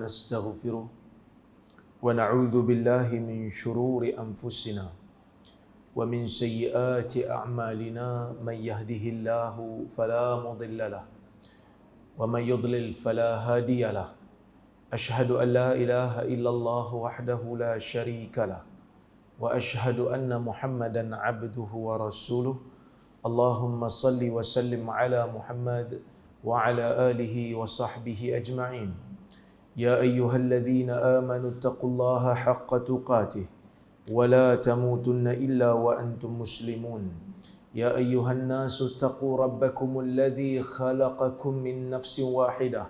ونستغفره ونعوذ بالله من شرور أنفسنا ومن سيئات أعمالنا من يهده الله فلا مضل له ومن يضلل فلا هادي له أشهد أن لا إله إلا الله وحده لا شريك له وأشهد أن محمدا عبده ورسوله اللهم صل وسلم على محمد وعلى آله وصحبه أجمعين يا أيها الذين آمنوا اتقوا الله حق تقاته ولا تموتن إلا وأنتم مسلمون يا أيها الناس اتقوا ربكم الذي خلقكم من نفس واحدة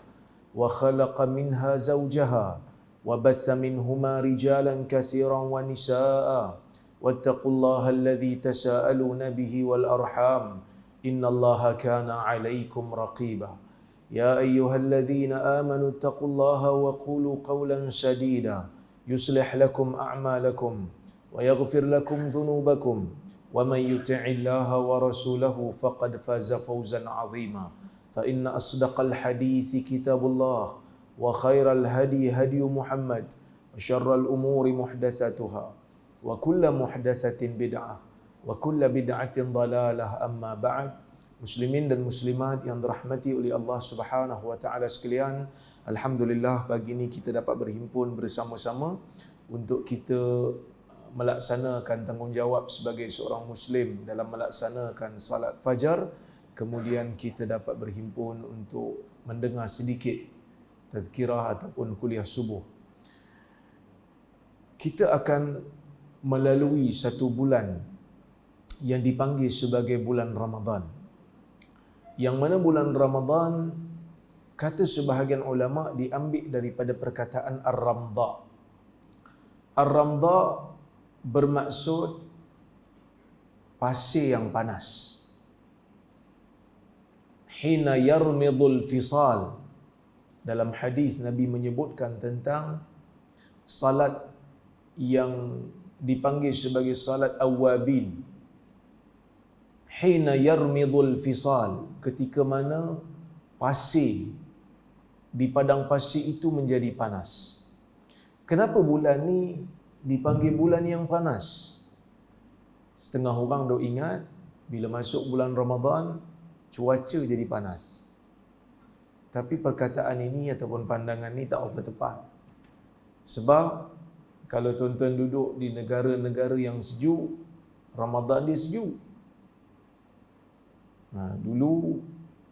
وخلق منها زوجها وبث منهما رجالا كثيرا ونساء واتقوا الله الذي تساءلون به والأرحام إن الله كان عليكم رقيبا يا أيها الذين آمنوا اتقوا الله وقولوا قولا سديدا يصلح لكم أعمالكم ويغفر لكم ذنوبكم ومن يطع الله ورسوله فقد فاز فوزا عظيما فإن أصدق الحديث كتاب الله وخير الهدي هدي محمد وشر الأمور محدثاتها وكل محدثة بدعة وكل بدعة ضلالة أما بعد Muslimin dan muslimat yang dirahmati oleh Allah Subhanahu wa taala sekalian, alhamdulillah pagi ini kita dapat berhimpun bersama-sama untuk kita melaksanakan tanggungjawab sebagai seorang muslim dalam melaksanakan salat fajar. Kemudian kita dapat berhimpun untuk mendengar sedikit tazkirah ataupun kuliah subuh. Kita akan melalui satu bulan yang dipanggil sebagai bulan Ramadan. Yang mana bulan Ramadan, kata sebahagian ulama, diambil daripada perkataan Ar-Ramda. Ar-Ramda bermaksud pasir yang panas. Hina yarmidul fisal. Dalam hadis Nabi menyebutkan tentang salat yang dipanggil sebagai salat awabin. Hina yarmidul fisal, ketika mana pasir di padang pasir itu menjadi panas. Kenapa bulan ni dipanggil bulan yang panas? Setengah orang dok ingat bila masuk bulan Ramadan cuaca jadi panas. Tapi perkataan ini ataupun pandangan ini tak apa tepat. Sebab kalau tuan-tuan duduk di negara-negara yang sejuk, Ramadan dia sejuk. Dulu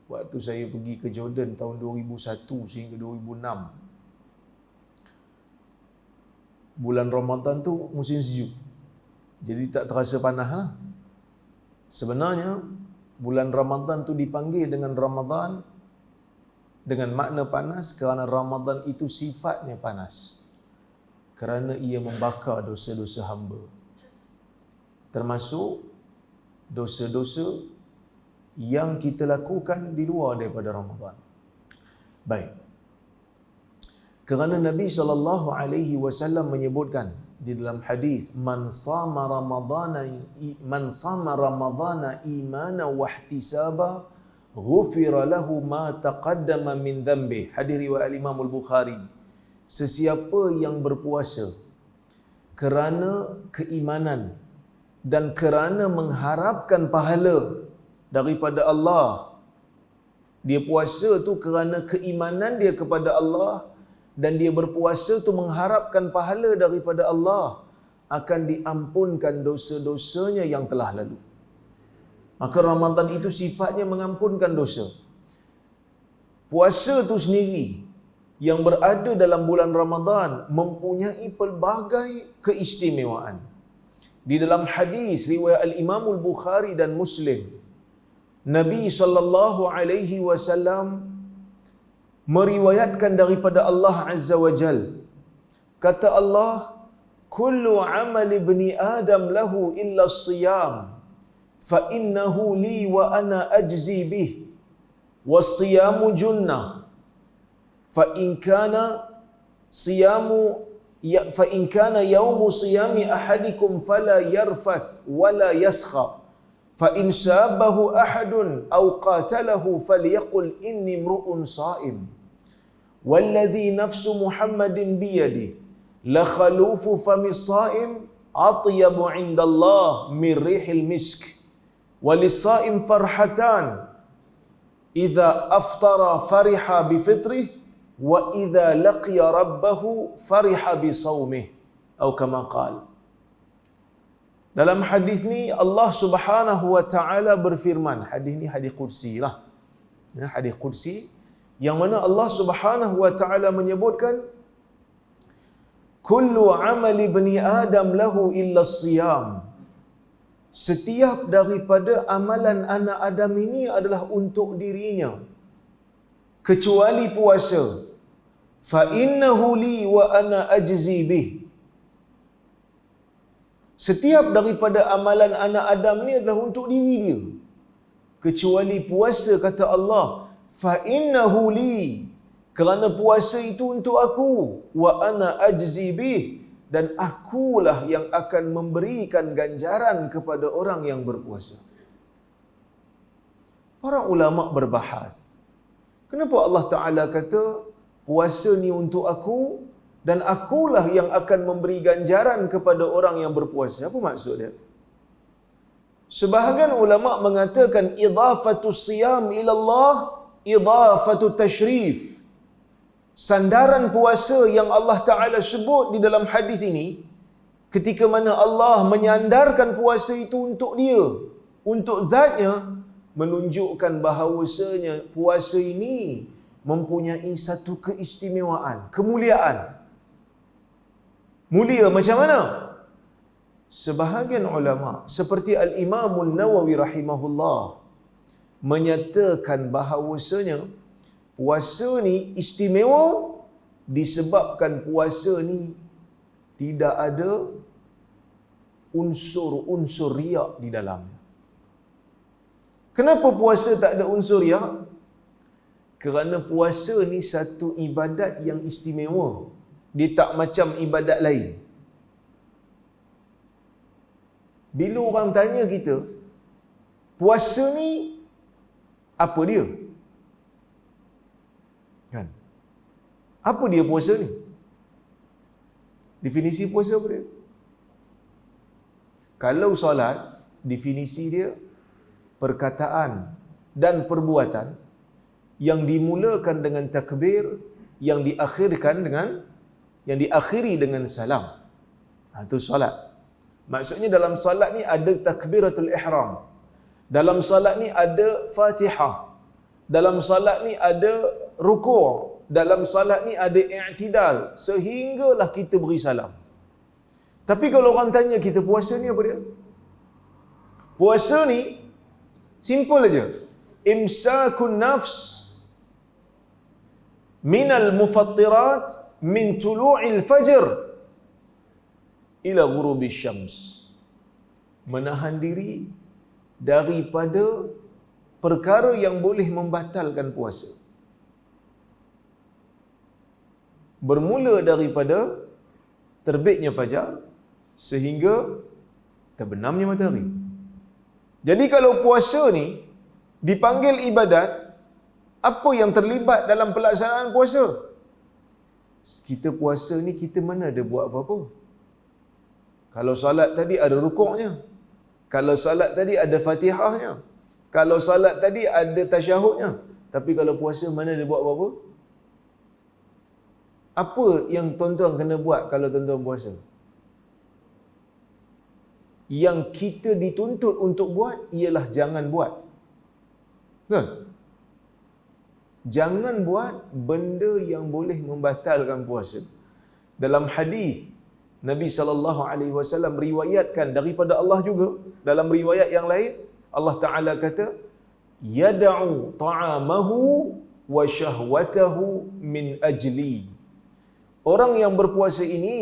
waktu saya pergi ke Jordan tahun 2001 sehingga 2006, bulan Ramadan tu musim sejuk, jadi tak terasa panas lah. Sebenarnya bulan Ramadan tu dipanggil dengan Ramadan dengan makna panas kerana Ramadan itu sifatnya panas, kerana ia membakar dosa-dosa hamba, termasuk dosa-dosa yang kita lakukan di luar daripada Ramadan. Baik. Kerana Nabi SAW menyebutkan di dalam hadis, man sama ramadana imana wa ihtisaba ghufira lahu ma taqaddama min dhanbi. Hadis riwayat Imam Al-Bukhari. Sesiapa yang berpuasa kerana keimanan dan kerana mengharapkan pahala daripada Allah, dia puasa tu kerana keimanan dia kepada Allah dan dia berpuasa tu mengharapkan pahala daripada Allah, akan diampunkan dosa-dosanya yang telah lalu. Maka Ramadan itu sifatnya mengampunkan dosa. Puasa tu sendiri yang berada dalam bulan Ramadan mempunyai pelbagai keistimewaan. Di dalam hadis riwayat Al-Imam Al-Bukhari dan Muslim, Nabi SAW meriwayatkan daripada Allah Azza wa Jal. Kata Allah, kullu amal ibni Adam lahu illa siyam, fa innahu li wa ana ajzi bih, was-siyamu junnah, fa in kana yawmu siyami ahadikum fala yarfath wala yaskhab, fa in sabahu ahadun aw qatalahu falyaqul inni mru'un sha'im, Wallazi nafsu Muhammadin biyadi la khalufu famis saim atyabu indallah min rihil misk walisaim farhatan idza aftara fariha bi fitrih wa idza laqiya rabbahu fariha bi saumih atau kama qala. Dalam hadis ni Allah Subhanahu wa taala berfirman, hadis ni hadis qudsi lah. Ya, hadis qudsi yang mana Allah Subhanahu wa taala menyebutkan kullu amali bani adam lahu illa siyam. Setiap daripada amalan anak Adam ini adalah untuk dirinya kecuali puasa. Fa innahu li wa ana ajzi bih. Setiap daripada amalan anak Adam ni adalah untuk diri dia kecuali puasa, kata Allah. Fa innahu li, kerana puasa itu untuk aku, wa ana ajzi bih, dan akulah yang akan memberikan ganjaran kepada orang yang berpuasa. Para ulama berbahas, kenapa Allah Ta'ala kata puasa ni untuk aku dan akulah yang akan memberi ganjaran kepada orang yang berpuasa? Apa maksud dia? Sebahagian ulama mengatakan idafatu siyam ila Allah idafatu tashrif. Sandaran puasa yang Allah Ta'ala sebut di dalam hadis ini, ketika mana Allah menyandarkan puasa itu untuk dia, untuk zatnya, menunjukkan bahawasanya puasa ini mempunyai satu keistimewaan, kemuliaan. Mulia macam mana? Sebahagian ulama seperti Al-Imam Nawawi rahimahullah menyatakan bahawasanya puasa ni istimewa disebabkan puasa ni tidak ada unsur-unsur riak di dalamnya. Kenapa puasa tak ada unsur riak? Kerana puasa ni satu ibadat yang istimewa. Dia tak macam ibadat lain. Bila orang tanya kita, puasa ni apa dia? Kan? Apa dia puasa ni? Definisi puasa apa dia? Kalau solat, definisi dia perkataan dan perbuatan yang dimulakan dengan takbir, yang diakhiri dengan salam. Itu solat. Maksudnya dalam solat ni ada takbiratul ihram. Dalam solat ni ada Fatihah. Dalam solat ni ada rukuk. Dalam solat ni ada i'tidal, sehinggalah kita beri salam. Tapi kalau orang tanya kita puasa ni apa dia? Puasa ni simple aja. Imsakun nafs minal mufattirat min tulu'il fajr ila ghurubis syams. Menahan diri daripada perkara yang boleh membatalkan puasa. Bermula daripada terbitnya fajar sehingga terbenamnya matahari. Jadi kalau puasa ni dipanggil ibadat, apa yang terlibat dalam pelaksanaan puasa? Kita puasa ni kita mana ada buat apa-apa. Kalau salat tadi ada rukuknya. Kalau salat tadi ada Fatihahnya. Kalau salat tadi ada tasyahudnya. Tapi kalau puasa mana ada buat apa-apa? Apa yang tuan-tuan kena buat kalau tuan-tuan puasa? Yang kita dituntut untuk buat ialah jangan buat. Kan? Jangan buat benda yang boleh membatalkan puasa. Dalam hadis Nabi SAW riwayatkan daripada Allah juga, dalam riwayat yang lain Allah Ta'ala kata yada'u ta'amahu wa syahwatahu min ajli. Orang yang berpuasa ini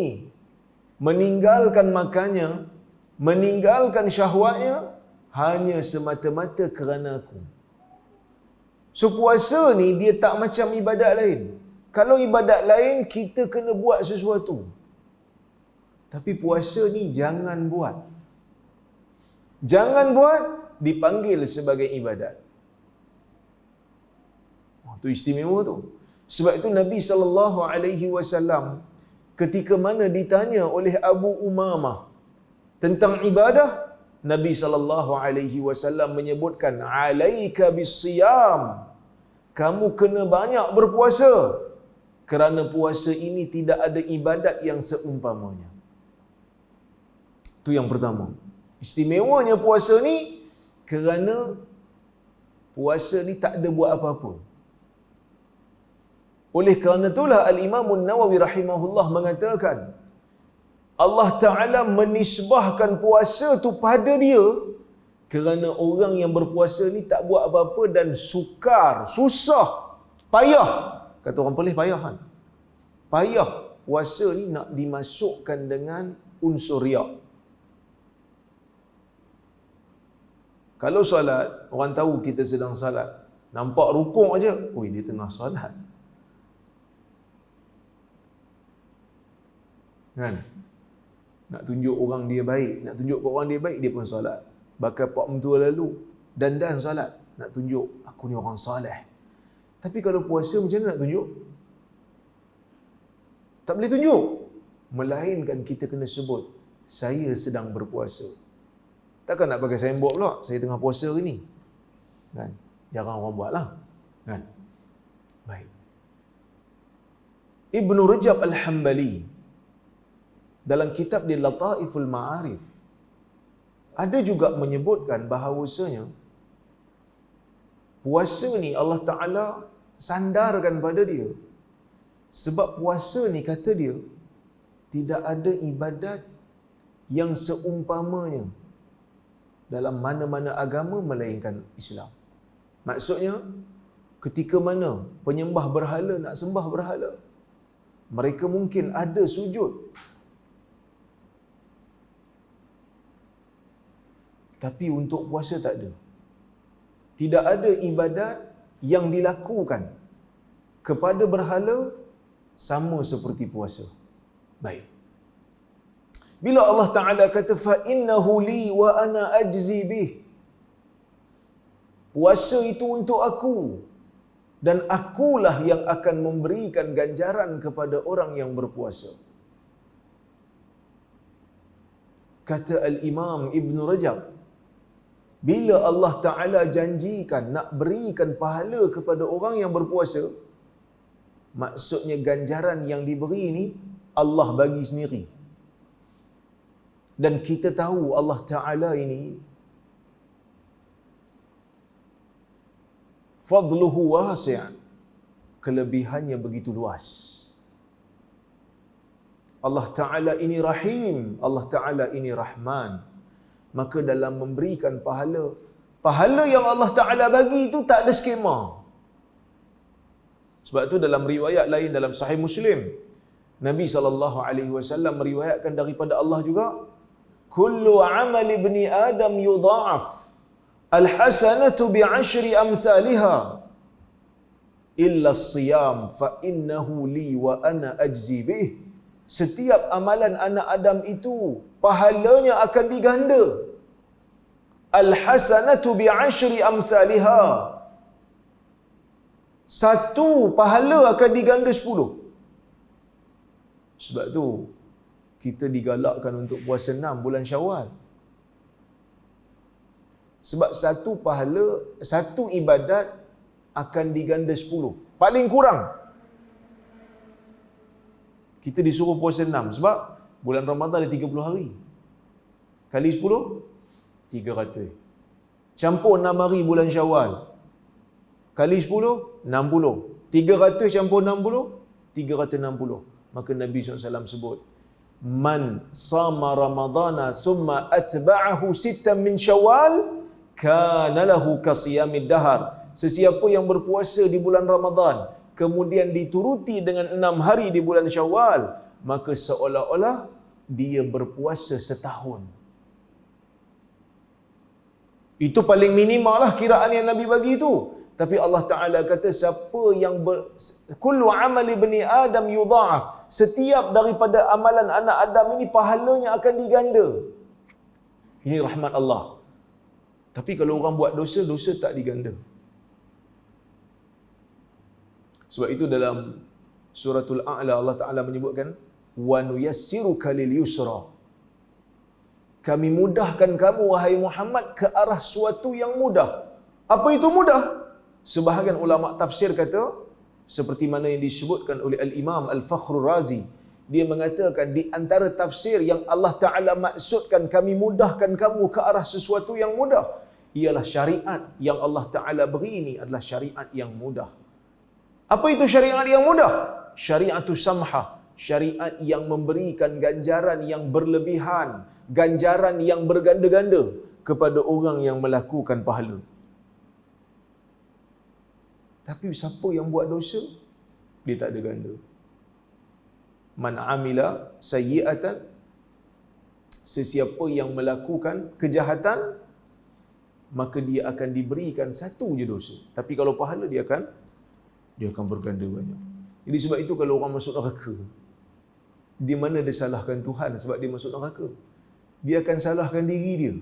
meninggalkan makannya, meninggalkan syahwatnya hanya semata-mata kerana aku. So puasa ni dia tak macam ibadat lain. Kalau ibadat lain kita kena buat sesuatu. Tapi puasa ni jangan buat. Jangan buat dipanggil sebagai ibadat. Itu istimewa tu. Sebab itu Nabi SAW ketika mana ditanya oleh Abu Umamah tentang ibadah, Nabi SAW menyebutkan, alaika bisiyam, kamu kena banyak berpuasa, kerana puasa ini tidak ada ibadat yang seumpamanya. Itu yang pertama. Istimewanya puasa ni kerana puasa ni tak ada buat apa-apa. Oleh kerana itulah Al-Imam Nawawi rahimahullah mengatakan, Allah Ta'ala menisbahkan puasa tu pada dia kerana orang yang berpuasa ni tak buat apa-apa dan sukar, susah, payah. Kata orang Perlis, payah kan? Payah. Puasa ni nak dimasukkan dengan unsur riak. Kalau solat, orang tahu kita sedang salat, nampak rukuk aja, oi dia tengah solat. Kan? Nak tunjuk orang dia baik, nak tunjuk ke orang dia baik, dia pun solat. Bahkan pak mentua lalu dandan solat, nak tunjuk aku ni orang soleh. Tapi kalau puasa macam mana nak tunjuk? Tak boleh tunjuk. Melainkan kita kena sebut, saya sedang berpuasa. Takkan nak pakai signboard pula, saya tengah puasa hari ni. Kan? Jarang orang buat lah. Kan? Baik. Ibn Rajab Al-Hambali dalam kitab dia Lataiful Ma'arif ada juga menyebutkan bahawasanya puasa ni Allah Ta'ala sandarkan pada dia. Sebab puasa ni kata dia tidak ada ibadat yang seumpamanya dalam mana-mana agama melainkan Islam. Maksudnya ketika mana penyembah berhala nak sembah berhala, mereka mungkin ada sujud, tapi untuk puasa tak ada. Tidak ada ibadat yang dilakukan kepada berhala sama seperti puasa. Baik. Bila Allah Ta'ala kata, فَإِنَّهُ لِي وَأَنَا أَجْزِي بِهِ, puasa itu untuk aku, dan akulah yang akan memberikan ganjaran kepada orang yang berpuasa. Kata Al-Imam Ibn Rajab, bila Allah Ta'ala janjikan nak berikan pahala kepada orang yang berpuasa, maksudnya ganjaran yang diberi ini Allah bagi sendiri. Dan kita tahu Allah Ta'ala ini fadluhu wasi', kelebihannya begitu luas. Allah Ta'ala ini Rahim, Allah Ta'ala ini Rahman. Maka dalam memberikan pahala, pahala yang Allah Ta'ala bagi itu tak ada skema. Sebab itu dalam riwayat lain dalam Sahih Muslim, Nabi SAW meriwayatkan daripada Allah juga, kullu amal ibni Adam yudha'af, al-hasanatu bi'ashri amthaliha, illa as-siyam fa innahu li wa ana ajzi bih. Setiap amalan anak Adam itu pahalanya akan diganda. Al-hasanatu bi'ashri amthaliha. Satu pahala akan diganda 10. Sebab tu kita digalakkan untuk puasa 6 bulan Syawal. Sebab satu pahala, satu ibadat akan diganda 10. Paling kurang kita disuruh puasa 6. Sebab bulan Ramadan ada 30 hari. Kali 10, 300. Campur 6 hari bulan Syawal. Kali 10, 60. 300 campur 60, 360. Maka Nabi SAW sebut, man sama Ramadana thumma atba'ahu sittan min Syawal, kana lahu kasiyamid dahar. Sesiapa yang berpuasa di bulan Ramadan, kemudian dituruti dengan 6 hari di bulan Syawal, maka seolah-olah dia berpuasa setahun. Itu paling minimal lah kiraan yang Nabi bagi itu. Tapi Allah Ta'ala kata, siapa yang kullu amal ibni Adam yudha'af, setiap daripada amalan anak Adam ini pahalanya akan diganda. Ini rahmat Allah. Tapi kalau orang buat dosa, dosa tak diganda. Sebab itu dalam suratul A'la Allah Ta'ala menyebutkan wa nuyassiruka lil yusra. Kami mudahkan kamu wahai Muhammad ke arah suatu yang mudah. Apa itu mudah? Sebahagian ulama tafsir kata seperti mana yang disebutkan oleh Al-Imam Al-Fakhrur Razi, dia mengatakan di antara tafsir yang Allah Ta'ala maksudkan kami mudahkan kamu ke arah sesuatu yang mudah ialah syariat yang Allah Ta'ala beri ini adalah syariat yang mudah. Apa itu syariat yang mudah? Syariatus samhah, syariat yang memberikan ganjaran yang berlebihan, ganjaran yang berganda-ganda kepada orang yang melakukan pahala. Tapi siapa yang buat dosa, dia tak ada ganda. Man amila sayyi'atan, sesiapa yang melakukan kejahatan, maka dia akan diberikan satu je dosa. Tapi kalau pahala dia akan berganda banyak. Jadi sebab itu kalau orang masuk neraka, di mana dia salahkan Tuhan sebab dia masuk neraka? Dia akan salahkan diri dia.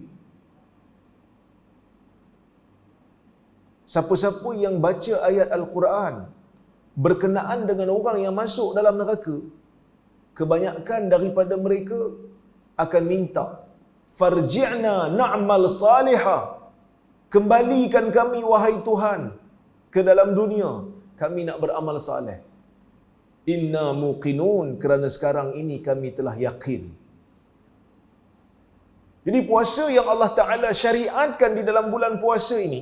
Siapa-siapa yang baca ayat Al-Quran berkenaan dengan orang yang masuk dalam neraka, kebanyakan daripada mereka akan minta, farji'na na'mal salihah, kembalikan kami wahai Tuhan ke dalam dunia, kami nak beramal saleh. Inna muqinun, kerana sekarang ini kami telah yakin. Jadi puasa yang Allah Ta'ala syariatkan di dalam bulan puasa ini,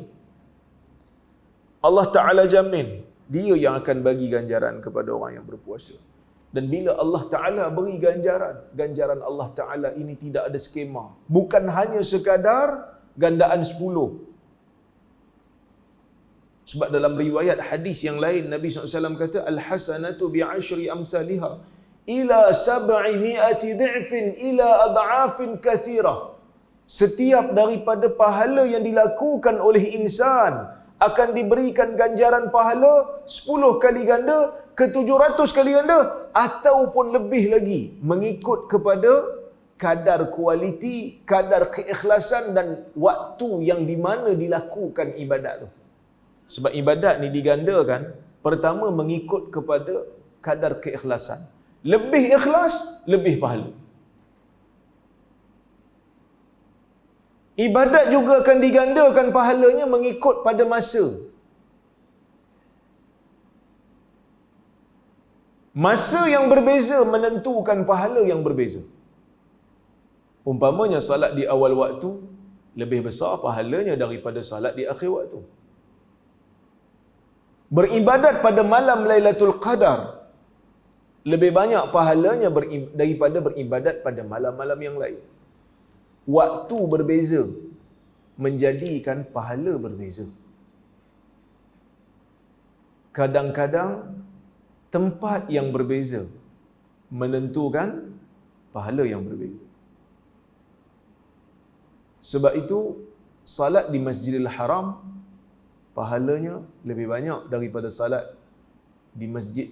Allah Ta'ala jamin dia yang akan bagi ganjaran kepada orang yang berpuasa. Dan bila Allah Ta'ala beri ganjaran, ganjaran Allah Ta'ala ini tidak ada skema. Bukan hanya sekadar gandaan 10. Sebab dalam riwayat hadis yang lain, Nabi SAW kata, Al-hasanatu bi'ashri amsalihah ila 700 di'fin ila ad'afin kathirah. Setiap daripada pahala yang dilakukan oleh insan akan diberikan ganjaran pahala 10 kali ganda ke 700 kali ganda ataupun lebih lagi, mengikut kepada kadar kualiti, kadar keikhlasan dan waktu yang di mana dilakukan ibadat tu. Sebab ibadat ni digandakan, pertama mengikut kepada kadar keikhlasan. Lebih ikhlas, lebih pahala. Ibadat juga akan digandakan pahalanya mengikut pada masa. Masa yang berbeza menentukan pahala yang berbeza. Umpamanya salat di awal waktu lebih besar pahalanya daripada salat di akhir waktu. Beribadat pada malam Lailatul Qadar lebih banyak pahalanya daripada beribadat pada malam-malam yang lain. Waktu berbeza menjadikan pahala berbeza. Kadang-kadang tempat yang berbeza menentukan pahala yang berbeza. Sebab itu salat di Masjidil Haram pahalanya lebih banyak daripada salat di masjid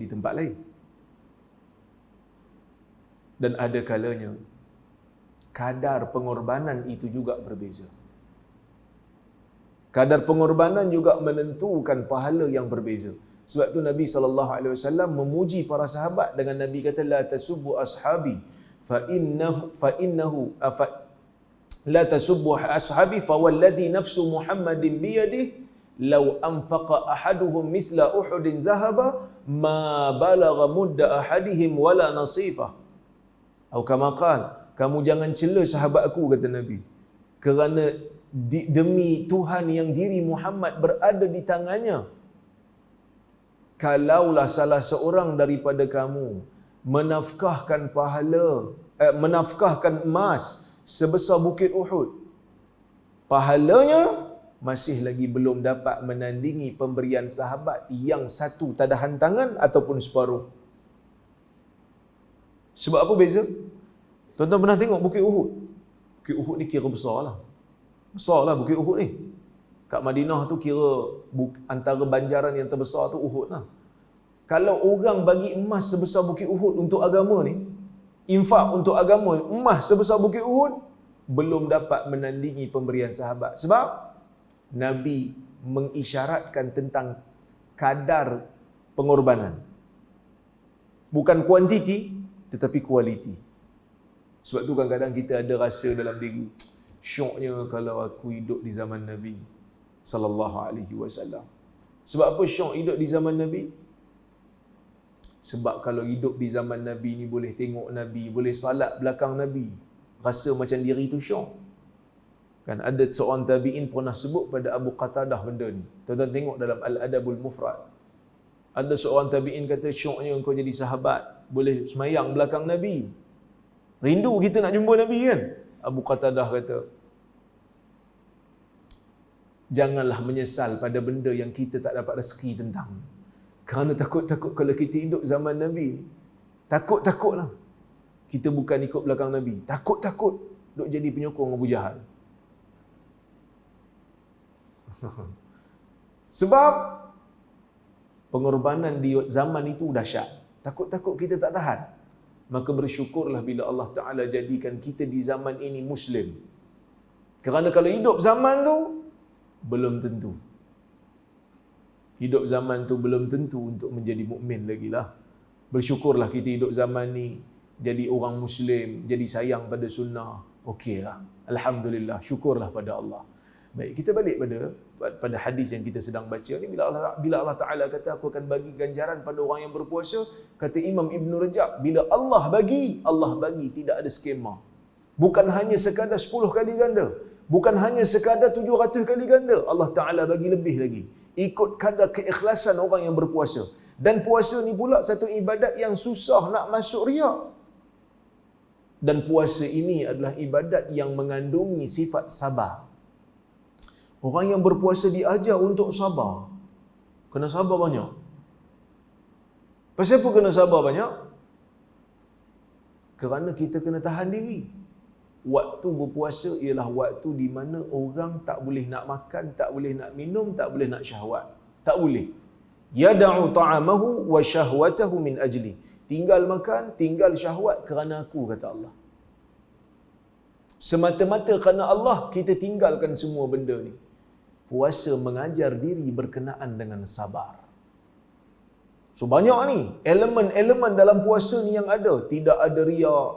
di tempat lain. Dan ada kalanya kadar pengorbanan itu juga berbeza. Kadar pengorbanan juga menentukan pahala yang berbeza. Sebab tu Nabi SAW memuji para sahabat dengan Nabi kata, la tasubbu ashabi fa innahu la tasubbu ashabi fa walladhi nafsu Muhammadin biyadihi law anfaqa ahaduhum misla Uhudin dhahaba ma balagha mudda ahadihim wala nasifah. Atau kama qala, kamu jangan cela sahabatku, kata Nabi, kerana demi Tuhan yang diri Muhammad berada di tangannya, kalaulah salah seorang daripada kamu menafkahkan emas sebesar bukit Uhud, pahalanya masih lagi belum dapat menandingi pemberian sahabat yang satu tadahan tangan ataupun separuh. Sebab apa beza? Tuan-tuan pernah tengok Bukit Uhud? Bukit Uhud ni kira besar lah. Besar lah Bukit Uhud ni. Kat Madinah tu kira antara banjaran yang terbesar tu Uhud lah. Kalau orang bagi emas sebesar Bukit Uhud untuk agama ni, infak untuk agama, emas sebesar Bukit Uhud, belum dapat menandingi pemberian sahabat. Sebab Nabi mengisyaratkan tentang kadar pengorbanan. Bukan kuantiti, tetapi kualiti. Sebab tu kadang-kadang kita ada rasa dalam diri, syoknya kalau aku hidup di zaman Nabi sallallahu alaihi wasallam. Sebab apa syok hidup di zaman Nabi? Sebab kalau hidup di zaman Nabi ni boleh tengok Nabi, boleh salat belakang Nabi, rasa macam diri tu syok. Kan ada seorang tabi'in pernah sebut pada Abu Qatadah benda ni. Tuan-tuan tengok dalam Al-Adabul Mufrad. Ada seorang tabi'in kata, syoknya engkau jadi sahabat, boleh semayang belakang Nabi. Rindu kita nak jumpa Nabi kan? Abu Qatadah kata, janganlah menyesal pada benda yang kita tak dapat rezeki tentang. Kerana takut-takut kalau kita hidup zaman Nabi ni, takut-takutlah kita bukan ikut belakang Nabi. Takut-takut duk jadi penyokong Abu Jahal. Sebab pengorbanan di zaman itu dahsyat. Takut-takut kita tak tahan. Maka bersyukurlah bila Allah Ta'ala jadikan kita di zaman ini Muslim. Kerana kalau hidup zaman tu, belum tentu. Hidup zaman tu belum tentu untuk menjadi mukmin lagi lah. Bersyukurlah kita hidup zaman ni, jadi orang Muslim, jadi sayang pada sunnah. Okeylah. Alhamdulillah. Syukurlah pada Allah. Baik, kita balik pada hadis yang kita sedang baca ni. Bila Allah Ta'ala kata, aku akan bagi ganjaran pada orang yang berpuasa, kata Imam Ibn Rajab, bila Allah bagi, tidak ada skema. Bukan hanya sekadar 10 kali ganda, bukan hanya sekadar 700 kali ganda, Allah Ta'ala bagi lebih lagi. Ikut kadar keikhlasan orang yang berpuasa. Dan puasa ni pula satu ibadat yang susah nak masuk riak. Dan puasa ini adalah ibadat yang mengandungi sifat sabar. Orang yang berpuasa diajar untuk sabar. Kena sabar banyak. Pasal apa kena sabar banyak? Kerana kita kena tahan diri. Waktu berpuasa ialah waktu di mana orang tak boleh nak makan, tak boleh nak minum, tak boleh nak syahwat. Tak boleh. Yada'u ta'amahu wa syahwatahu min ajli. Tinggal makan, tinggal syahwat kerana aku, kata Allah. Semata-mata kerana Allah, kita tinggalkan semua benda ni. Puasa mengajar diri berkenaan dengan sabar. So banyak ni elemen-elemen dalam puasa ni yang ada. Tidak ada riak.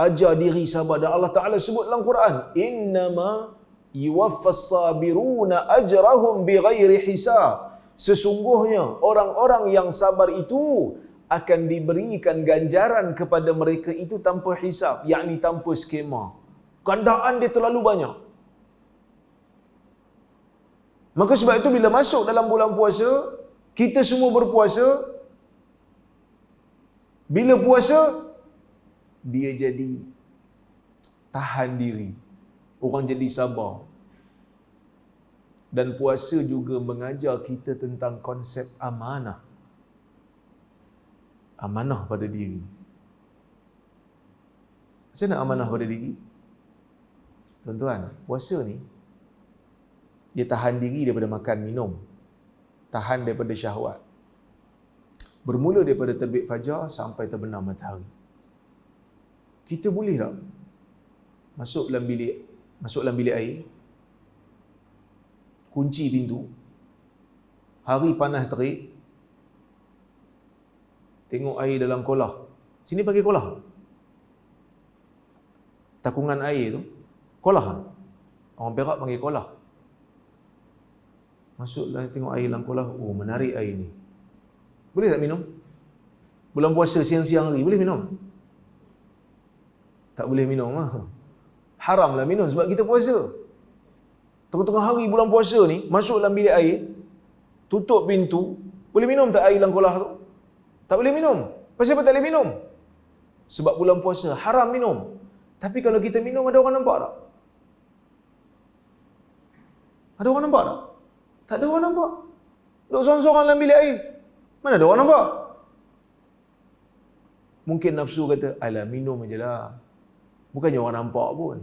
Ajar diri sabar. Dan Allah Ta'ala sebut dalam Quran, innama yuwaffas sabiruna ajrahum bighairi hisab. Sesungguhnya orang-orang yang sabar itu akan diberikan ganjaran kepada mereka itu tanpa hisab, yakni tanpa skema. Gandaan dia terlalu banyak. Maka sebab itu bila masuk dalam bulan puasa, kita semua berpuasa. Bila puasa, dia jadi tahan diri. Orang jadi sabar. Dan puasa juga mengajar kita tentang konsep amanah. Amanah pada diri. Macam mana amanah pada diri? Tuan-tuan, puasa ni, dia tahan diri daripada makan minum. Tahan daripada syahwat. Bermula daripada terbit fajar sampai terbenam matahari. Kita boleh tak masuk dalam bilik air, kunci pintu, hari panas terik, tengok air dalam kolah. Sini panggil kolah. Takungan air tu, kolah. Orang Perak panggil kolah. Masuklah tengok air dalam kolah. Oh, menarik air ni. Boleh tak minum? Bulan puasa siang-siang hari, boleh minum? Tak boleh minum lah. Haramlah minum sebab kita puasa. Tengah-tengah hari bulan puasa ni, masuk dalam bilik air, tutup pintu, boleh minum tak air dalam kolah tu? Tak boleh minum. Pasal apa tak boleh minum? Sebab bulan puasa, haram minum. Tapi kalau kita minum, ada orang nampak tak? Ada orang nampak tak? Tak ada orang nampak. Duduk sorang-sorang dalam bilik air. Mana ada orang nampak? Mungkin nafsu kata, alah minum je lah. Bukannya orang nampak pun.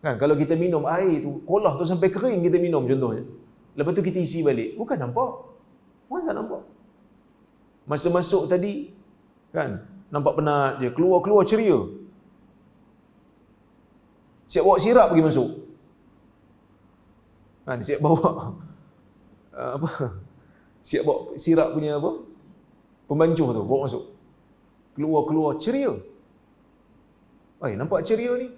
Kan, kalau kita minum air tu, kolah tu sampai kering kita minum contohnya. Lepas tu kita isi balik. Bukan nampak. Orang tak nampak. Masa masuk tadi, kan, nampak penat je. Keluar-keluar ceria. Siap bawa sirap pergi masuk. Kan, siap bawa apa, siap bawa sirap punya apa, pembancuh tu, bawa masuk. Keluar ceria. Nampak ceria ni?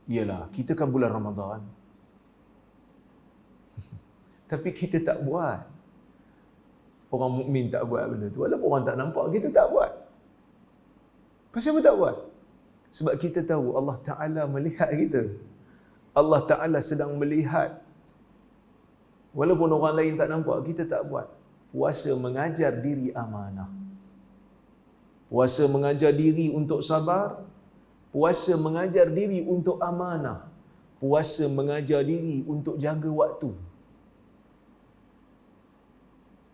Iyalah, kita kan bulan Ramadan. Tapi kita tak buat. Orang mukmin tak buat benda tu. Walaupun orang tak nampak, kita tak buat. Pasal apa tak buat? Sebab kita tahu Allah Ta'ala melihat kita. Allah Ta'ala sedang melihat. Walaupun orang lain tak nampak, kita tak buat. Puasa mengajar diri amanah. Puasa mengajar diri untuk sabar. Puasa mengajar diri untuk amanah. Puasa mengajar diri untuk jaga waktu.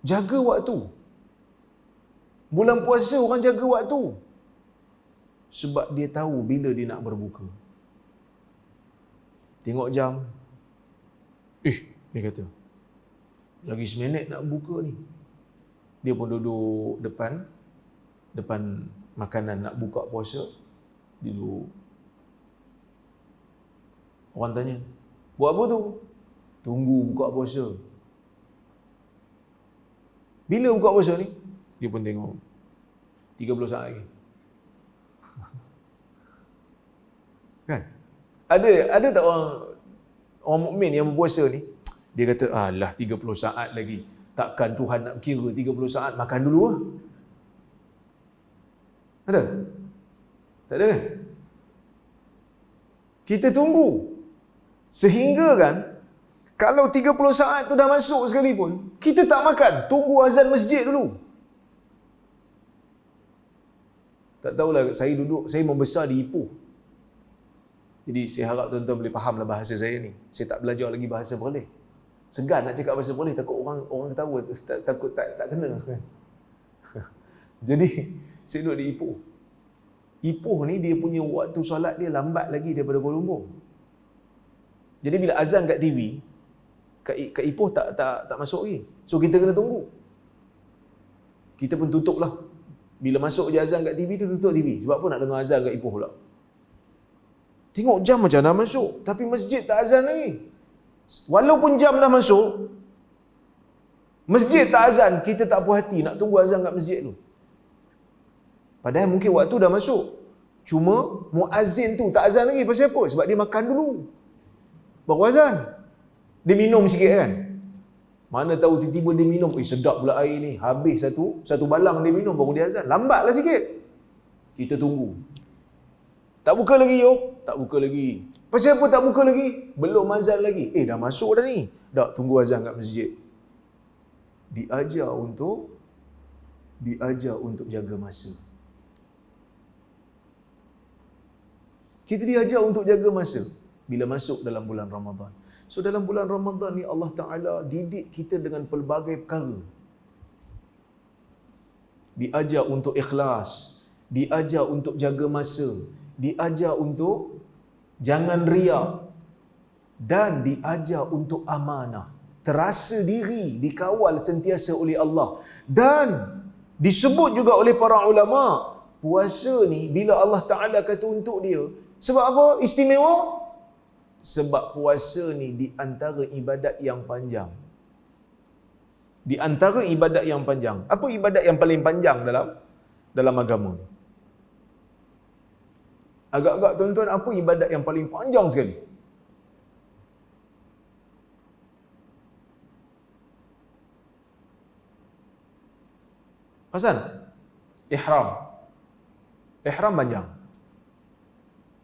Jaga waktu. Bulan puasa orang jaga waktu. Sebab dia tahu bila dia nak berbuka. Tengok jam. Dia kata, lagi seminit nak buka ni. Dia pun duduk depan makanan nak buka puasa. Dia duduk. Orang tanya, buat apa tu? Tunggu buka puasa. Bila buka puasa ni? Dia pun tengok 30 saat lagi. Kan? Ada tak orang mukmin yang berpuasa ni, dia kata, alah 30 saat lagi. Takkan Tuhan nak kira 30 saat, makan dulu lah. Ada? Tak ada kan? Kita tunggu. Sehingga kan, kalau 30 saat tu dah masuk sekalipun, kita tak makan. Tunggu azan masjid dulu. Tak tahulah, saya membesar di Ipoh. Jadi saya harap tuan-tuan boleh fahamlah bahasa saya ni. Saya tak belajar lagi bahasa Perlis. Segan nak cakap bahasa Perlis, takut orang ketawa, takut tak kena. Jadi saya duduk di Ipoh. Ipoh ni dia punya waktu solat dia lambat lagi daripada Kuala Lumpur. Jadi bila azan kat TV, kat Ipoh tak masuk lagi. So kita kena tunggu. Kita pun tutup lah. Bila masuk je azan kat TV tu, tutup TV. Sebab apa nak dengar azan kat Ipoh pula? Tengok jam macam dah masuk, tapi masjid tak azan lagi. Walaupun jam dah masuk, masjid tak azan, kita tak puas hati nak tunggu azan kat masjid tu. Padahal mungkin waktu dah masuk. Cuma muazzin tu tak azan lagi. Pasal apa? Sebab dia makan dulu, baru azan. Dia minum sikit kan. Mana tahu tiba-tiba dia minum, sedap pula air ni. Habis satu balang dia minum, baru dia azan. Lambatlah sikit. Kita tunggu. Tak buka lagi, yo. Tak buka lagi. Pasal apa tak buka lagi? Belum azan lagi. Dah masuk dah ni. Tak, tunggu azan kat masjid. Diajar untuk jaga masa. Kita diajar untuk jaga masa bila masuk dalam bulan Ramadan. So dalam bulan Ramadan ni Allah Ta'ala didik kita dengan pelbagai perkara. Diajar untuk ikhlas, diajar untuk jaga masa, diajar untuk jangan riak, dan diajar untuk amanah. Terasa diri dikawal sentiasa oleh Allah. Dan disebut juga oleh para ulama, puasa ni bila Allah Ta'ala kata untuk dia, sebab apa istimewa? Sebab puasa ni di antara ibadat yang panjang. Di antara ibadat yang panjang. Apa ibadat yang paling panjang dalam agama ni? Agak-agak tuan-tuan, apa ibadat yang paling panjang sekali? Hasan? Ihram. Ihram panjang.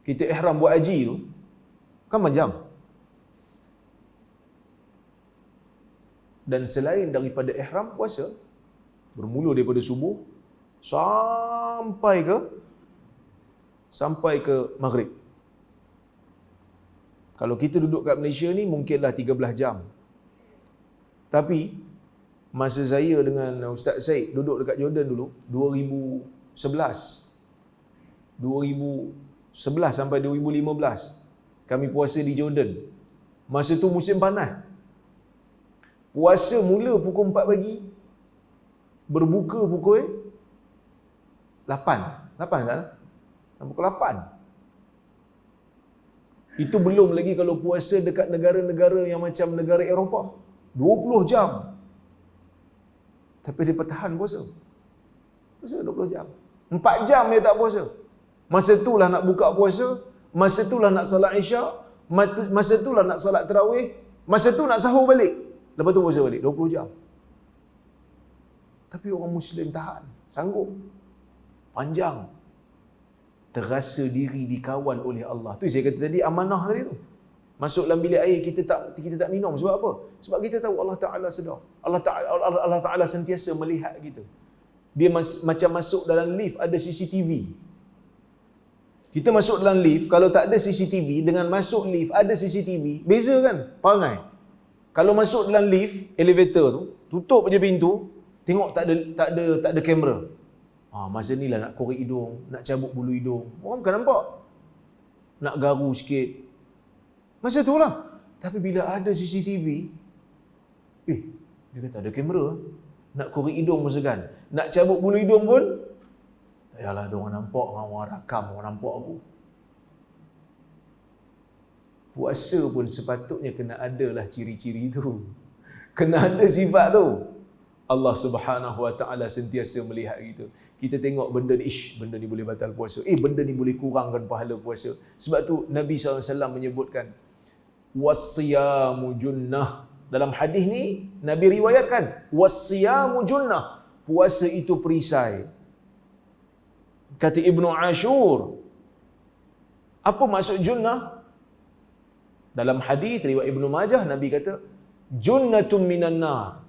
Kita ihram buat haji tu kan panjang. Dan selain daripada ihram, puasa bermula daripada subuh sampai ke maghrib. Kalau kita duduk kat Malaysia ni mungkinlah 13 jam. Tapi masa saya dengan Ustaz Syed duduk dekat Jordan dulu, 2011 sampai 2015, kami puasa di Jordan. Masa tu musim panas. Puasa mula pukul 4 pagi, berbuka pukul 8 kan? Pukul 8. Itu belum lagi kalau puasa dekat negara-negara yang macam negara Eropah. 20 jam. Tapi dia pertahan puasa. Puasa 20 jam. 4 jam dia tak puasa. Masa itulah nak buka puasa, masa itulah nak solat Isyak, masa itulah nak solat tarawih, masa tu nak sahur balik. Lepas tu puasa balik 20 jam. Tapi orang Muslim tahan, sanggup. Panjang. Terasa diri dikawal oleh Allah. Tu saya kata tadi, amanah tadi tu. Masuk dalam bilik air kita tak minum. Sebab apa? Sebab kita tahu Allah Taala sedar. Allah Taala sentiasa melihat kita. Dia macam masuk dalam lift ada CCTV. Kita masuk dalam lift, kalau tak ada CCTV dengan masuk lift ada CCTV, beza kan? Perangai. Kalau masuk dalam lift, elevator tu, tutup je pintu, tengok tak ada kamera. Masa ni lah nak korek hidung, nak cabut bulu hidung. Orang bukan nampak. Nak garu sikit. Masa tu lah. Tapi bila ada CCTV, dia kata ada kamera. Nak korek hidung pun segan. Nak cabut bulu hidung pun, tak payahlah ada orang nampak, orang rakam, orang nampak aku. Puasa pun sepatutnya kena adalah ciri-ciri tu. Kena ada sifat tu. Allah Subhanahu Wa Taala sentiasa melihat kita. Kita tengok benda ni, benda ni boleh batal puasa. Benda ni boleh kurangkan pahala puasa. Sebab tu Nabi SAW menyebutkan, "Wassiyamu junnah." Dalam hadis ni Nabi riwayatkan, "Wassiyamu junnah." Puasa itu perisai. Kata Ibnu Ashur, apa maksud junnah? Dalam hadis riwayat Ibnu Majah, Nabi kata, "Junnatun minan nar."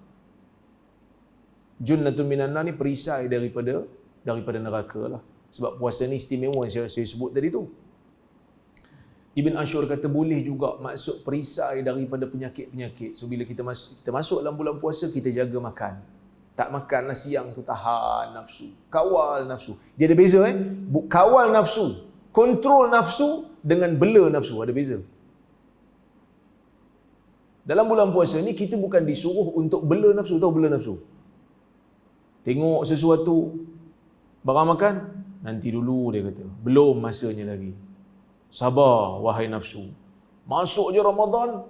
Junnatun minan nar ni perisai daripada neraka lah. Sebab puasa ni istimewa yang saya sebut tadi tu. Ibn Ashur kata boleh juga maksud perisai daripada penyakit-penyakit. So bila kita masuk dalam bulan puasa, kita jaga makan. Tak makan lah siang tu, tahan nafsu. Kawal nafsu. Dia ada beza kawal nafsu, kontrol nafsu dengan bela nafsu. Ada beza. Dalam bulan puasa ni kita bukan disuruh untuk bela nafsu. Tahu bela nafsu? Tengok sesuatu, barang makan, nanti dulu dia kata. Belum masanya lagi. Sabar wahai nafsu. Masuk je Ramadan,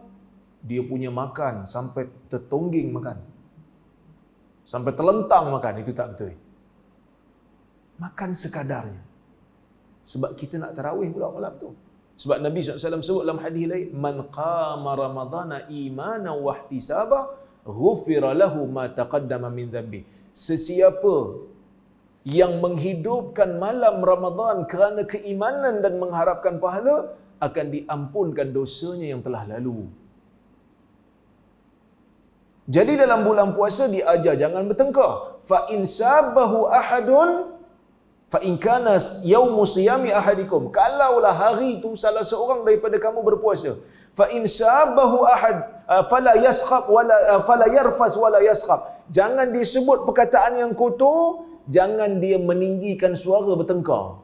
dia punya makan sampai tertongging makan. Sampai terlentang makan. Itu tak betul. Makan sekadarnya. Sebab kita nak tarawih pula malam tu. Sebab Nabi SAW sebut dalam hadis lain, "Man qama Ramadana imanan wa ihtisaba, ghufira lahu ma taqaddama min dhanbi." Sesiapa yang menghidupkan malam Ramadan kerana keimanan dan mengharapkan pahala, akan diampunkan dosanya yang telah lalu. Jadi dalam bulan puasa diajar jangan bertengkar. Fa in sabahu ahadun fa in kana yaumu siyami ahadikum. Kalaulah hari itu salah seorang daripada kamu berpuasa, fa in sabahu ahad fala yaskhab wala fala yarfas wala yaskhab. Jangan disebut perkataan yang kotor, jangan dia meninggikan suara bertengkar.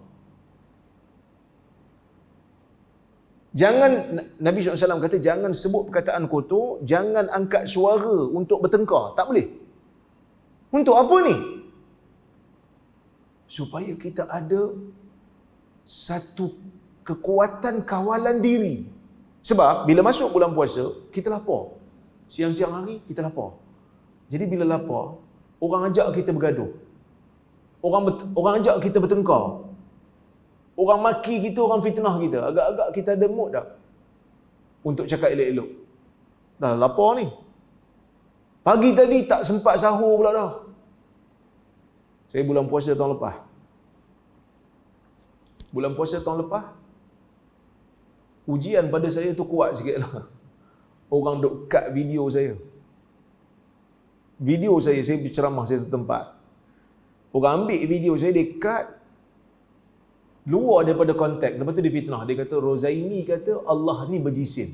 Jangan, Nabi SAW kata, jangan sebut perkataan kotor, jangan angkat suara untuk bertengkar. Tak boleh. Untuk apa ni? Supaya kita ada satu kekuatan kawalan diri. Sebab bila masuk bulan puasa, kita lapar. Siang-siang hari, kita lapar. Jadi bila lapar, orang ajak kita bergaduh. Orang ajak kita bertengkar. Orang maki kita, orang fitnah kita. Agak-agak kita ada mood tak untuk cakap elok-elok. Dah lapar ni. Pagi tadi tak sempat sahur pula dah. Saya bulan puasa tahun lepas. Bulan puasa tahun lepas, ujian pada saya tu kuat sikit lah. Orang duk cut video saya. Video saya berceramah satu tempat. Orang ambil video saya, dia cut luar daripada konteks. Lepas tu dia fitnah. Dia kata, Rozaimi kata Allah ni berjisim.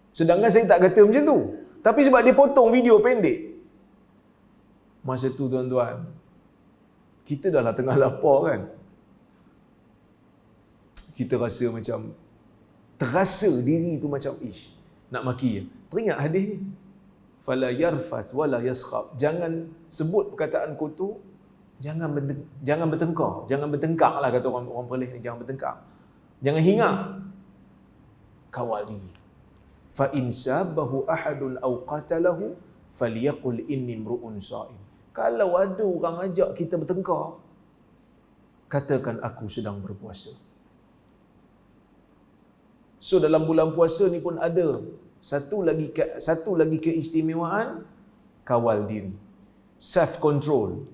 Sedangkan saya tak kata macam tu. Tapi sebab dia potong video pendek. Masa tu tuan-tuan, kita dah lah tengah lapar kan. Kita rasa macam, terasa diri tu macam, nak maki je. Teringat hadis ni. Fala yarfas wala yaskhab. Jangan sebut perkataan kotor. Jangan bertengkar. Jangan bertengkar lah kata orang Perlis ni. Jangan bertengkar. Jangan hingar. Kawal diri. Fa in sabahu ahadun aw qatalahu falyaqul inni mru'un sha'im. Kalau ada orang ajak kita bertengkar, katakan aku sedang berpuasa. So dalam bulan puasa ni pun ada satu lagi keistimewaan, kawal diri, self control.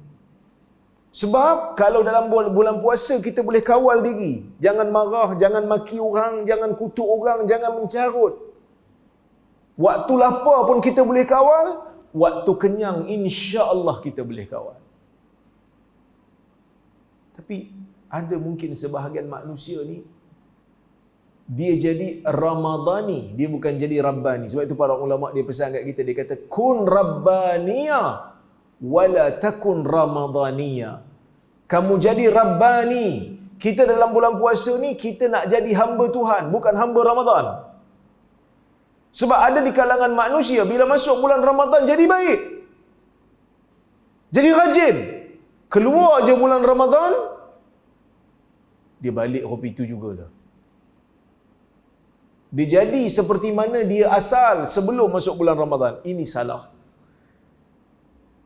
Sebab kalau dalam bulan puasa kita boleh kawal diri, jangan marah, jangan maki orang, jangan kutuk orang, jangan mencarut. Waktu lapar pun kita boleh kawal, waktu kenyang insya-Allah kita boleh kawal. Tapi ada mungkin sebahagian manusia ni dia jadi Ramadhani, dia bukan jadi Rabbani. Sebab itu para ulama dia pesan kat kita, dia kata kun Rabbaniya wala takun Ramadhaniya. Kamu jadi Rabbani. Kita dalam bulan puasa ni kita nak jadi hamba Tuhan, bukan hamba Ramadan. Sebab ada di kalangan manusia bila masuk bulan Ramadan jadi baik, jadi rajin. Keluar je bulan Ramadan, dia balik kopi itu jugalah. Dia jadi seperti mana dia asal sebelum masuk bulan Ramadan. Ini salah.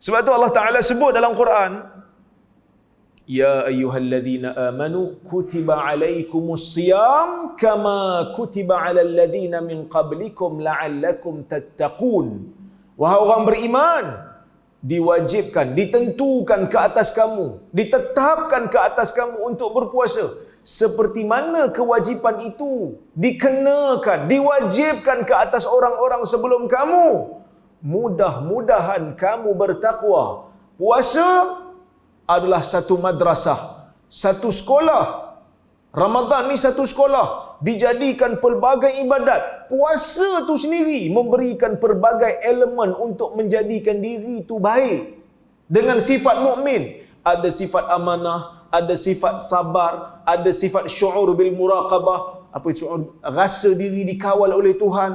Sebab tu Allah Ta'ala sebut dalam Quran, ya ayyuhalladzina amanu kutiba alaikumus siyam kama kutiba alal ladzina min qablikum la'allakum tattaqun. Wahai orang beriman, diwajibkan, ditentukan ke atas kamu, ditetapkan ke atas kamu untuk berpuasa seperti mana kewajipan itu dikenakan, diwajibkan ke atas orang-orang sebelum kamu. Mudah-mudahan kamu bertakwa. Puasa adalah satu madrasah, satu sekolah. Ramadan ni satu sekolah, dijadikan pelbagai ibadat. Puasa tu sendiri memberikan pelbagai elemen untuk menjadikan diri tu baik. Dengan sifat mukmin, ada sifat amanah, ada sifat sabar, ada sifat syu'ur bil muraqabah. Apa syu'ur? Rasa diri dikawal oleh Tuhan.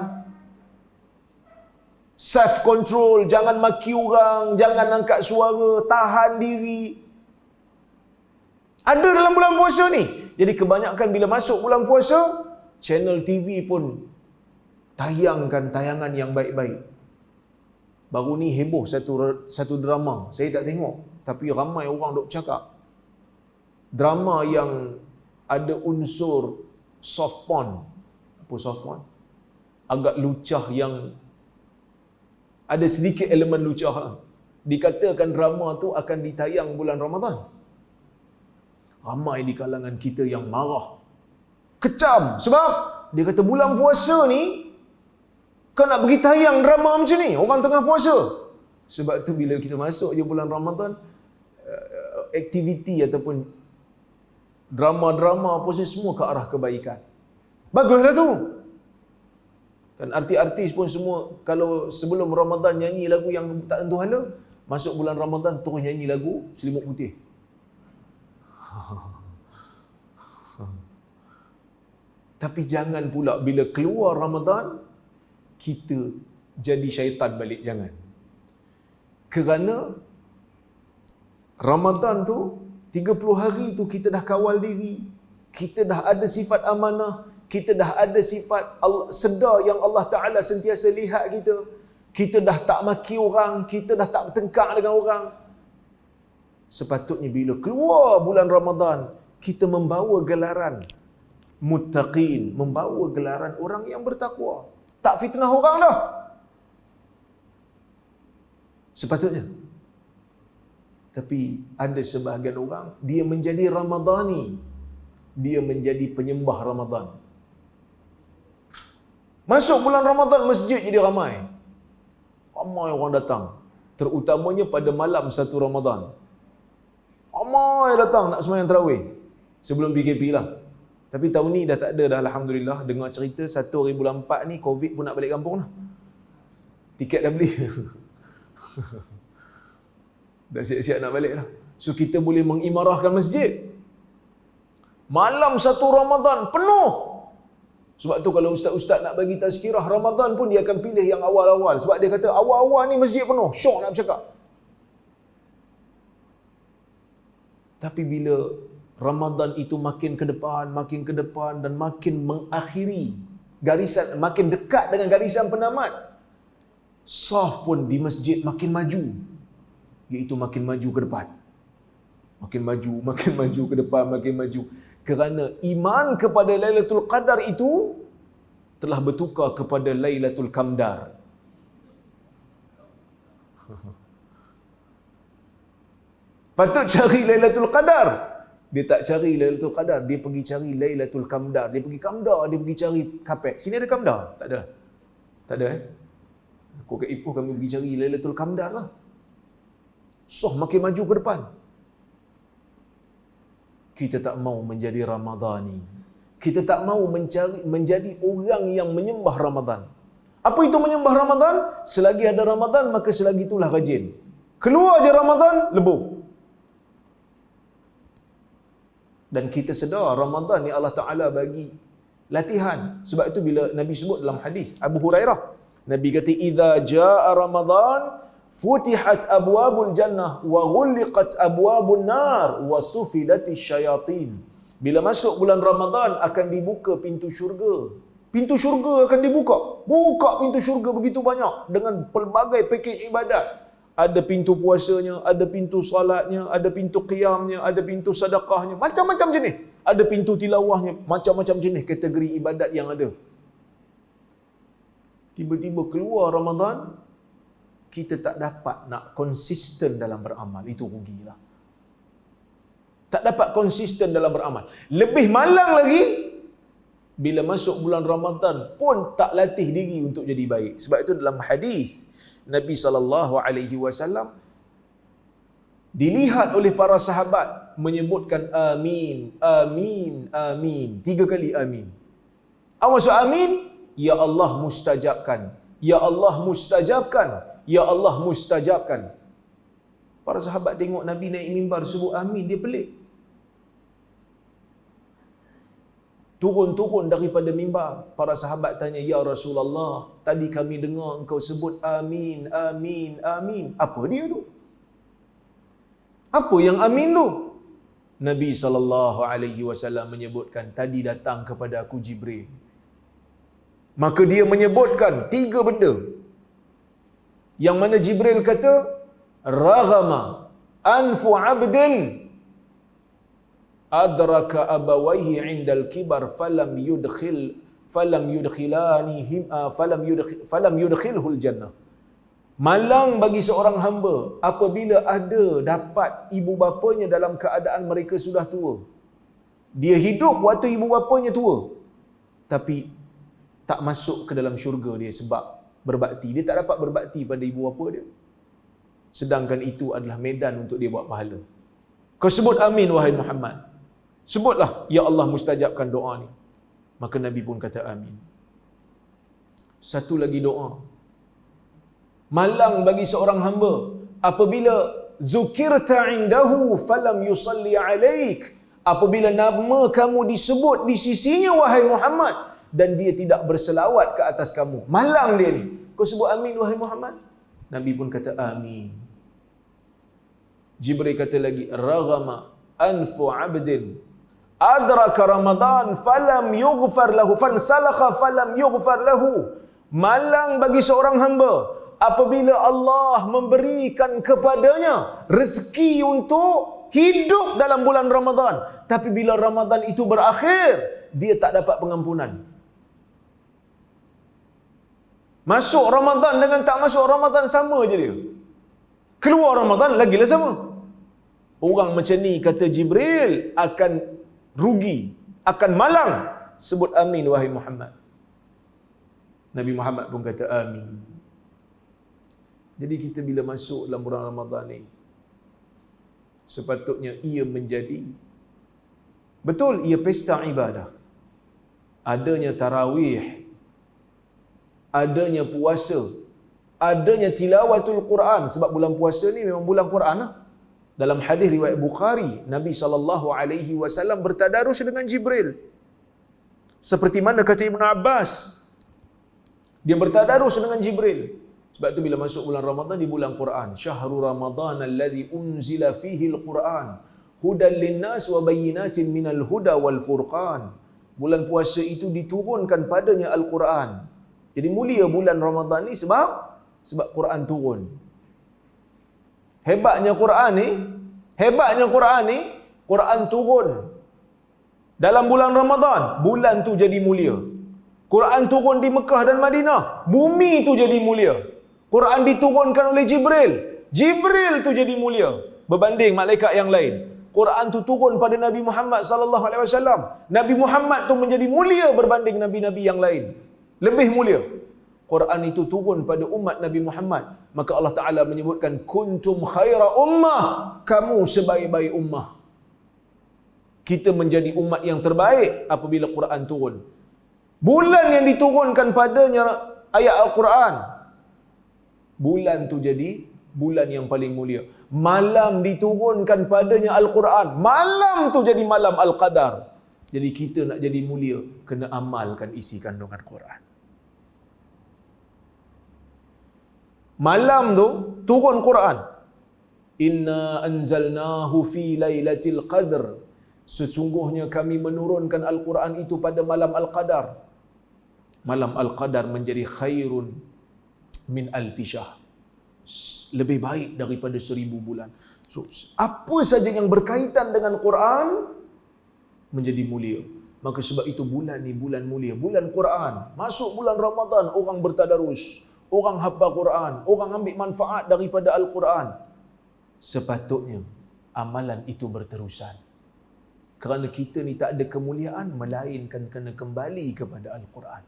Self control, jangan maki orang, jangan angkat suara, tahan diri. Ada dalam bulan puasa ni. Jadi kebanyakan bila masuk bulan puasa, channel TV pun tayangkan tayangan yang baik-baik. Baru ni heboh satu drama, saya tak tengok, tapi ramai orang duk cakap. Drama yang ada unsur soft porn. Apa soft porn? Agak lucah, yang ada sedikit elemen lucah. Dikatakan drama tu akan ditayang bulan Ramadan. Ramai di kalangan kita yang marah, kecam. Sebab dia kata bulan puasa ni kau nak pergi tayang drama macam ni, orang tengah puasa. Sebab tu bila kita masuk je bulan Ramadan, aktiviti ataupun drama-drama apa semua ke arah kebaikan. Baguslah tu. Kan artis-artis pun semua kalau sebelum Ramadan nyanyi lagu yang tak tentu hala, masuk bulan Ramadan terus nyanyi lagu Selimut Putih. Tapi jangan pula bila keluar Ramadan kita jadi syaitan balik, jangan. Kerana Ramadan tu 30 hari tu kita dah kawal diri, kita dah ada sifat amanah, kita dah ada sifat sedar yang Allah Ta'ala sentiasa lihat kita. Kita dah tak maki orang, kita dah tak bertengkar dengan orang. Sepatutnya bila keluar bulan Ramadan, kita membawa gelaran muttaqin, membawa gelaran orang yang bertakwa. Tak fitnah orang dah. Sepatutnya. Tapi ada sebahagian orang, dia menjadi Ramadhani, dia menjadi penyembah Ramadan. Masuk bulan Ramadan, masjid jadi ramai. Ramai orang datang. Terutamanya pada malam satu Ramadan. Ramai datang nak sembahyang tarawih. Sebelum PKP lah. Tapi tahun ni dah tak ada dah, Alhamdulillah. Dengar cerita 1 hari bulan 4 ni, Covid pun nak balik kampung lah. Tiket dah beli. Dah siap-siap nak balik lah. So kita boleh mengimarahkan masjid. Malam satu Ramadan penuh. Sebab tu kalau ustaz-ustaz nak bagi tazkirah Ramadan pun dia akan pilih yang awal-awal. Sebab dia kata awal-awal ni masjid penuh, syok nak bercakap. Tapi bila Ramadan itu makin ke depan dan makin mengakhiri garisan, makin dekat dengan garisan penamat, saf pun di masjid makin maju. iaitu makin maju ke depan. Makin maju ke depan, makin maju. Kerana iman kepada Lailatul Qadar itu telah bertukar kepada Lailatul Qamdar. Patut cari Lailatul Qadar. Dia tak cari Lailatul Qadar, dia pergi cari Lailatul Qamdar. Dia pergi Qamdar, dia pergi cari kapek. Sini ada Qamdar? Tak ada. Tak ada Aku kat Ipoh kami pergi cari Lailatul Qamdar lah. Makin maju ke depan. Kita tak mau menjadi Ramadhani. Kita tak mau menjadi orang yang menyembah Ramadan. Apa itu menyembah Ramadan? Selagi ada Ramadan, maka selagi itulah rajin. Keluar je Ramadan, lebuh. Dan kita sedar Ramadan ni Allah Ta'ala bagi latihan. Sebab itu bila Nabi sebut dalam hadis Abu Hurairah, Nabi kata, "Idza jaa Ramadan, futihat abwabul jannah wa ghulliqat abwabun nar wa sufidatis syayatin." Bila masuk bulan Ramadan akan dibuka pintu syurga. Pintu syurga akan dibuka. Buka pintu syurga begitu banyak dengan pelbagai pakej ibadat. Ada pintu puasanya, ada pintu solatnya, ada pintu qiyamnya, ada pintu sedekahnya, macam-macam jenis. Ada pintu tilawahnya, macam-macam jenis kategori ibadat yang ada. Tiba-tiba keluar Ramadan, kita tak dapat nak konsisten dalam beramal. Itu rugilah. Tak dapat konsisten dalam beramal. Lebih malang lagi, bila masuk bulan Ramadan pun tak latih diri untuk jadi baik. Sebab itu dalam hadis Nabi SAW dilihat oleh para sahabat menyebutkan amin, amin, amin. 3 kali amin. Apa maksud amin? Ya Allah mustajabkan. Ya Allah mustajabkan. Ya Allah mustajabkan. Para sahabat tengok Nabi naik mimbar sebut amin, dia pelik. Turun daripada mimbar, para sahabat tanya, "Ya Rasulullah, tadi kami dengar engkau sebut amin, amin, amin. Apa dia tu? Apa yang amin tu?" Nabi SAW menyebutkan, "Tadi datang kepada aku Jibril. Maka dia menyebutkan 3 benda. Yang mana Jibril kata, raghama anfu 'abdin adraka abawaihi 'indal kibar falam yudkhilhul jannah." Malang bagi seorang hamba apabila ada dapat ibu bapanya dalam keadaan mereka sudah tua. Dia hidup waktu ibu bapanya tua, tapi tak masuk ke dalam syurga dia sebab berbakti. Dia tak dapat berbakti pada ibu bapa dia. Sedangkan itu adalah medan untuk dia buat pahala. Kau sebut amin wahai Muhammad. Sebutlah, ya Allah mustajabkan doa ni. Maka Nabi pun kata amin. Satu lagi doa. Malang bagi seorang hamba apabila zukirta indahu falam yusalli alaik. Apabila nama kamu disebut di sisinya wahai Muhammad dan dia tidak berselawat ke atas kamu. Malang dia ni. Kau sebut amin wahai Muhammad. Nabi pun kata amin. Jibril kata lagi, raghama anfu 'abdin adraka Ramadan falam yughfar lahu fansalakha falam yughfar lahu. Malang bagi seorang hamba apabila Allah memberikan kepadanya rezeki untuk hidup dalam bulan Ramadan, tapi bila Ramadan itu berakhir, dia tak dapat pengampunan. Masuk Ramadan dengan tak masuk Ramadan sama je dia. Keluar Ramadan lagilah sama. Orang macam ni kata Jibril akan rugi, akan malang. Sebut amin wahai Muhammad. Nabi Muhammad pun kata amin. Jadi kita bila masuk dalam bulan Ramadan ni, sepatutnya ia menjadi, betul, ia pesta ibadah. Adanya tarawih, adanya puasa, adanya tilawatul Quran. Sebab bulan puasa ni memang bulan Quran lah. Dalam hadis riwayat Bukhari, Nabi SAW bertadarus dengan Jibril. Seperti mana kata Ibn Abbas, dia bertadarus dengan Jibril. Sebab tu bila masuk bulan Ramadan, di bulan Quran, syahrul Ramadan alladhi unzila fihi al-Quran hudan linnas wa bayyinatin minal huda wal furqan. Bulan puasa itu diturunkan padanya Al-Quran. Jadi mulia bulan Ramadan ni sebab Quran turun. Hebatnya Quran ni, Quran turun dalam bulan Ramadan, bulan tu jadi mulia. Quran turun di Mekah dan Madinah, bumi tu jadi mulia. Quran diturunkan oleh Jibril, Jibril tu jadi mulia berbanding malaikat yang lain. Quran tu turun pada Nabi Muhammad sallallahu alaihi wasallam, Nabi Muhammad tu menjadi mulia berbanding nabi-nabi yang lain, lebih mulia. Quran itu turun pada umat Nabi Muhammad, maka Allah Ta'ala menyebutkan kuntum khaira ummah, kamu sebaik-baik ummah. Kita menjadi umat yang terbaik apabila Quran turun. Bulan yang diturunkan padanya ayat Al-Quran, bulan tu jadi bulan yang paling mulia. Malam diturunkan padanya Al-Quran, malam tu jadi malam Al-Qadar. Jadi kita nak jadi mulia, kena amalkan isi kandungan Quran. Malam tu turun Quran. Inna anzalnahu fi lailatul qadr. Sesungguhnya kami menurunkan Al-Quran itu pada malam Al-Qadar. Malam Al-Qadar menjadi khairun min alfi syahr. Lebih baik daripada 1000 bulan. So, apa saja yang berkaitan dengan Quran menjadi mulia. Maka sebab itu bulan ni bulan mulia, bulan Quran. Masuk bulan Ramadan, orang bertadarus, orang hafal Quran, orang ambil manfaat daripada Al-Quran. Sepatutnya amalan itu berterusan. Kerana kita ni tak ada kemuliaan melainkan kena kembali kepada Al-Quran.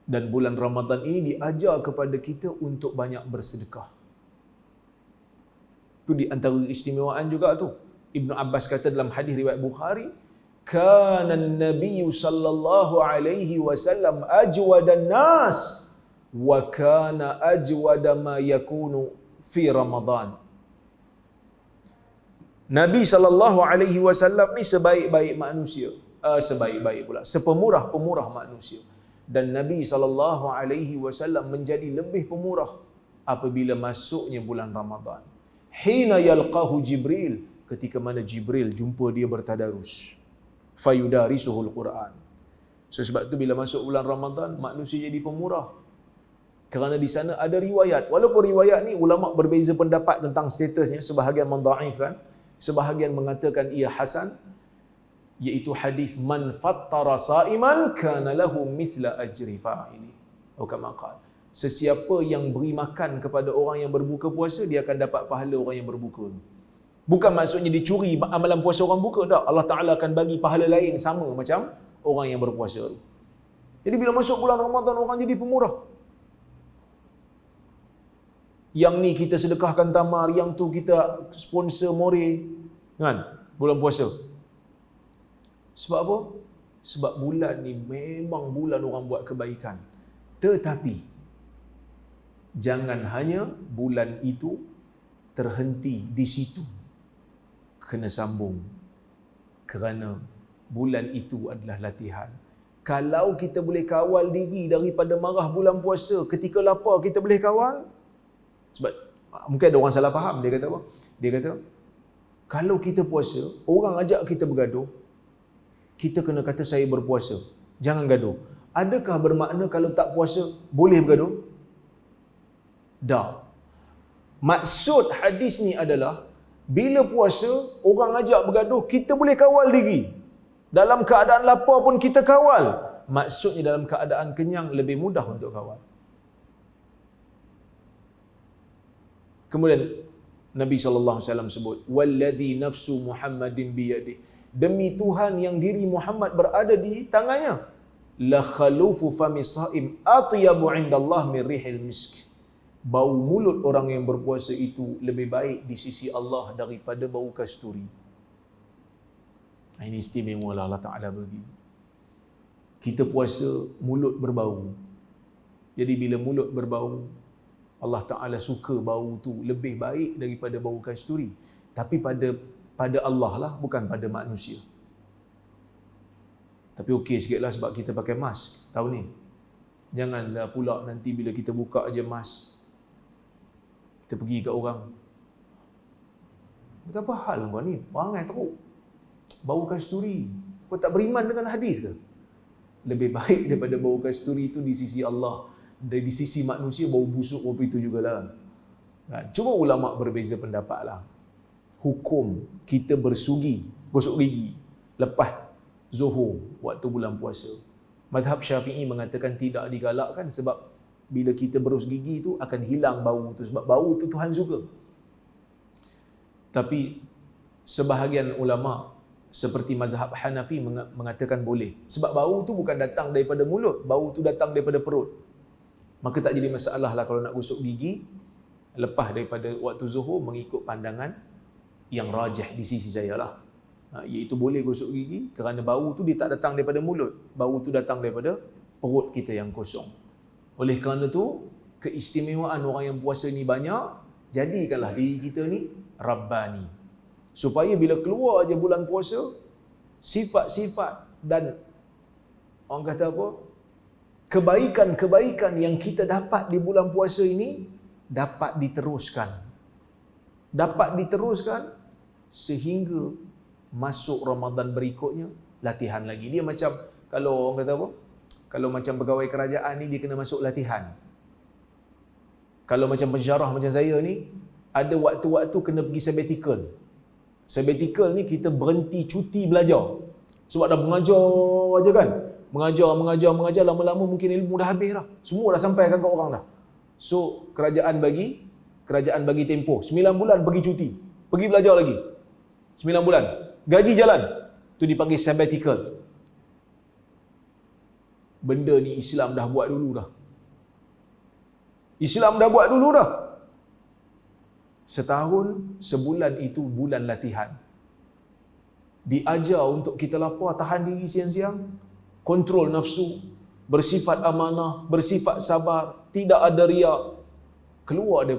Dan bulan Ramadan ini diajar kepada kita untuk banyak bersedekah. Itu di antara istimewaan juga tu. Ibnu Abbas kata dalam hadis riwayat Bukhari, kana an-nabiy sallallahu alaihi wasallam ajwadan nas wa kana ajwada ma yakunu fi Ramadan. Nabi sallallahu alaihi wasallam ni sebaik-baik manusia, sebaik-baik pula, sepemurah-pemurah manusia. Dan Nabi sallallahu alaihi wasallam menjadi lebih pemurah apabila masuknya bulan Ramadan. Hina yalqahu Jibril, ketika mana Jibril jumpa dia bertadarus. Fayudarisuhul Quran. Sebab tu bila masuk bulan Ramadan, manusia jadi pemurah. Kerana di sana ada riwayat. Walaupun riwayat ni ulama berbeza pendapat tentang statusnya, sebahagian mendhaifkan, sebahagian mengatakan ia hasan, iaitu hadis man fattara saiman kana lahu mithla ajri fa'ili. Atau kama qala, sesiapa yang beri makan kepada orang yang berbuka puasa, dia akan dapat pahala orang yang berbuka. Bukan maksudnya dicuri amalan puasa orang buka, tak. Allah Ta'ala akan bagi pahala lain sama macam orang yang berpuasa tu. Jadi bila masuk bulan Ramadan, orang jadi pemurah. Yang ni kita sedekahkan tamar, yang tu kita sponsor more, kan? Bulan puasa. Sebab apa? Sebab bulan ni memang bulan orang buat kebaikan. Tetapi jangan hanya bulan itu terhenti di situ. Kena sambung. Kerana bulan itu adalah latihan. Kalau kita boleh kawal diri daripada marah bulan puasa, ketika lapar kita boleh kawal. Sebab mungkin ada orang salah faham. Dia kata apa? Dia kata, kalau kita puasa, orang ajak kita bergaduh, kita kena kata saya berpuasa. Jangan gaduh. Adakah bermakna kalau tak puasa boleh bergaduh? Tak. Maksud hadis ni adalah bila puasa orang ajak bergaduh, kita boleh kawal diri. Dalam keadaan lapar pun kita kawal. Maksudnya dalam keadaan kenyang lebih mudah untuk kawal. Kemudian Nabi SAW sebut, walladhi nafsu Muhammadin biyadih, demi Tuhan yang diri Muhammad berada di tangannya, la khalufu fami saim atyabu indallah min rihil misk. Bau mulut orang yang berpuasa itu lebih baik di sisi Allah daripada bau kasturi. Ini istimewa Allah Ta'ala bagi. Kita puasa, mulut berbau. Jadi bila mulut berbau, Allah Ta'ala suka bau tu lebih baik daripada bau kasturi. Tapi pada Allah lah, bukan pada manusia. Tapi okey sikitlah sebab kita pakai mask tahun ni. Janganlah pula nanti bila kita buka aja mask, kita pergi kat orang, betapa hal kau ni, perangai teruk, bau kasturi, kau tak beriman dengan hadis ke? Lebih baik daripada bau kasturi itu di sisi Allah. Dari sisi manusia bau busuk kopi itu jugalah. Kan? Cuma ulama berbeza pendapat lah. Hukum kita gosok gigi lepas zuhur waktu bulan puasa. Mazhab Syafi'i mengatakan tidak digalakkan sebab bila kita berus gigi tu akan hilang bau tu, sebab bau tu Tuhan suka. Tapi sebahagian ulama seperti mazhab Hanafi mengatakan boleh. Sebab bau tu bukan datang daripada mulut, bau tu datang daripada perut. Maka tak jadi masalah lah kalau nak gosok gigi lepas daripada waktu zuhur mengikut pandangan yang rajih di sisi saya lah. Iaitu boleh gosok gigi kerana bau tu dia tak datang daripada mulut, bau tu datang daripada perut kita yang kosong. Oleh kerana tu, keistimewaan orang yang puasa ni banyak, jadikanlah diri kita ni Rabbani. Supaya bila keluar je bulan puasa, sifat-sifat dan orang kata apa? Kebaikan-kebaikan yang kita dapat di bulan puasa ini dapat diteruskan. Dapat diteruskan sehingga masuk Ramadan berikutnya, latihan lagi. Dia macam, kalau orang kata apa? Kalau macam pegawai kerajaan ni, dia kena masuk latihan. Kalau macam pensyarah macam saya ni, ada waktu-waktu kena pergi sabbatical. Sabbatical ni kita berhenti cuti belajar. Sebab dah mengajar aja kan. Mengajar, lama-lama mungkin ilmu dah habis dah. Semua dah sampai kat orang dah. So, kerajaan bagi tempoh 9 bulan pergi cuti. Pergi belajar lagi. 9 bulan. Gaji jalan. Tu dipanggil sabbatical. Benda ni Islam dah buat dulu dah. Setahun, sebulan itu bulan latihan. Diajar untuk kita lapar, tahan diri siang-siang, kontrol nafsu, bersifat amanah, bersifat sabar, tidak ada riak. Keluar di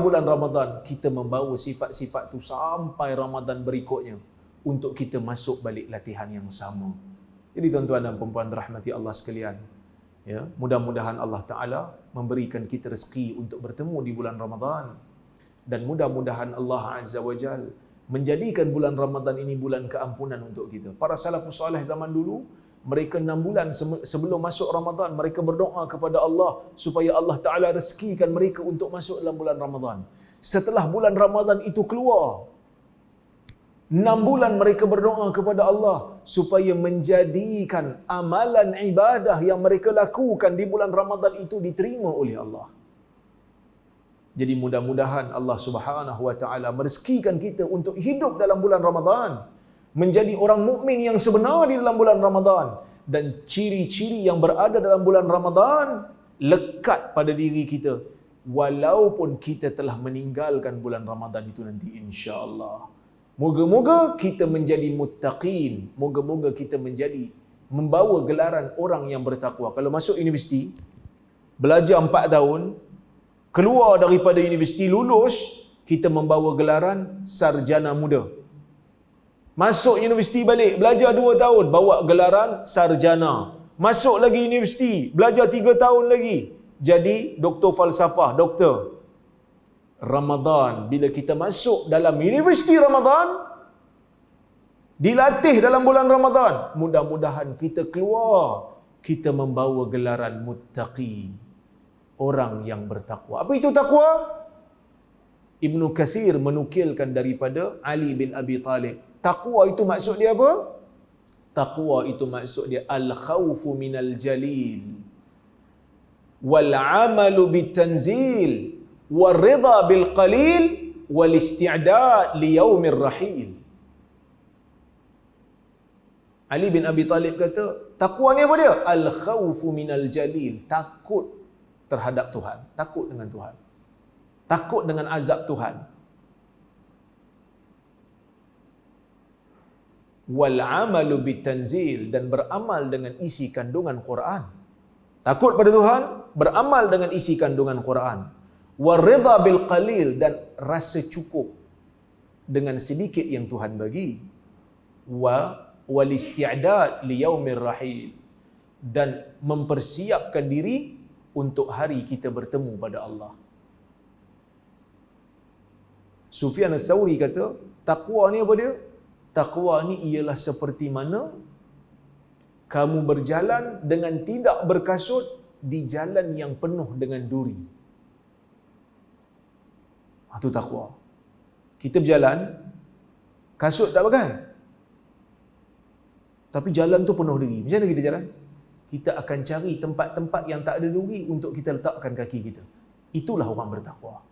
bulan Ramadan, kita membawa sifat-sifat tu sampai Ramadan berikutnya untuk kita masuk balik latihan yang sama. Jadi tuan-tuan dan puan-puan rahmati Allah sekalian, ya, mudah-mudahan Allah Ta'ala memberikan kita rezeki untuk bertemu di bulan Ramadan, dan mudah-mudahan Allah Azza wa Jal menjadikan bulan Ramadan ini bulan keampunan untuk kita. Para salafus salih zaman dulu, mereka 6 bulan sebelum masuk Ramadan, mereka berdoa kepada Allah supaya Allah Ta'ala rezekikan mereka untuk masuk dalam bulan Ramadan. Setelah bulan Ramadan itu keluar, 6 bulan mereka berdoa kepada Allah supaya menjadikan amalan ibadah yang mereka lakukan di bulan Ramadan itu diterima oleh Allah. Jadi mudah-mudahan Allah Subhanahu wa Ta'ala merezekikan kita untuk hidup dalam bulan Ramadan, menjadi orang mukmin yang sebenar di dalam bulan Ramadan, dan ciri-ciri yang berada dalam bulan Ramadan lekat pada diri kita walaupun kita telah meninggalkan bulan Ramadan itu nanti, insya-Allah. Moga-moga kita menjadi muttaqin, moga-moga kita membawa gelaran orang yang bertakwa. Kalau masuk universiti, belajar 4 tahun, keluar daripada universiti, lulus, kita membawa gelaran sarjana muda. Masuk universiti balik, belajar 2 tahun, bawa gelaran sarjana. Masuk lagi universiti, belajar 3 tahun lagi, jadi doktor falsafah, doktor. Ramadan, bila kita masuk dalam universiti Ramadan, dilatih dalam bulan Ramadan, mudah-mudahan kita keluar, kita membawa gelaran muttaqi, orang yang bertakwa. Apa itu takwa? Ibnu Kathir menukilkan daripada Ali bin Abi Talib. Takwa itu maksud dia apa? Takwa itu maksud dia al-khawfu minal jalil, wal-amalu bitanzil, wal-ridha bil-qalil, wal-isti'dad liyaumir rahil. Ali bin Abi Talib kata, takwa ni apa dia? Al-khawfu minal jalil, takut terhadap Tuhan, takut dengan Tuhan, takut dengan azab Tuhan. Wal amalu bitanzil, dan beramal dengan isi kandungan Quran. Takut pada Tuhan, beramal dengan isi kandungan Quran. Waridha bil qalil, dan rasa cukup dengan sedikit yang Tuhan bagi. Wal isti'dad li yaumir rahil, dan mempersiapkan diri untuk hari kita bertemu pada Allah. Sufyan Ats-Tsauri kata, takwa ni apa dia? Takwa ni ialah seperti mana kamu berjalan dengan tidak berkasut di jalan yang penuh dengan duri. Itu takwa. Kita berjalan, kasut tak pakai, tapi jalan tu penuh duri. Macam mana kita jalan? Kita akan cari tempat-tempat yang tak ada duri untuk kita letakkan kaki kita. Itulah orang bertakwa.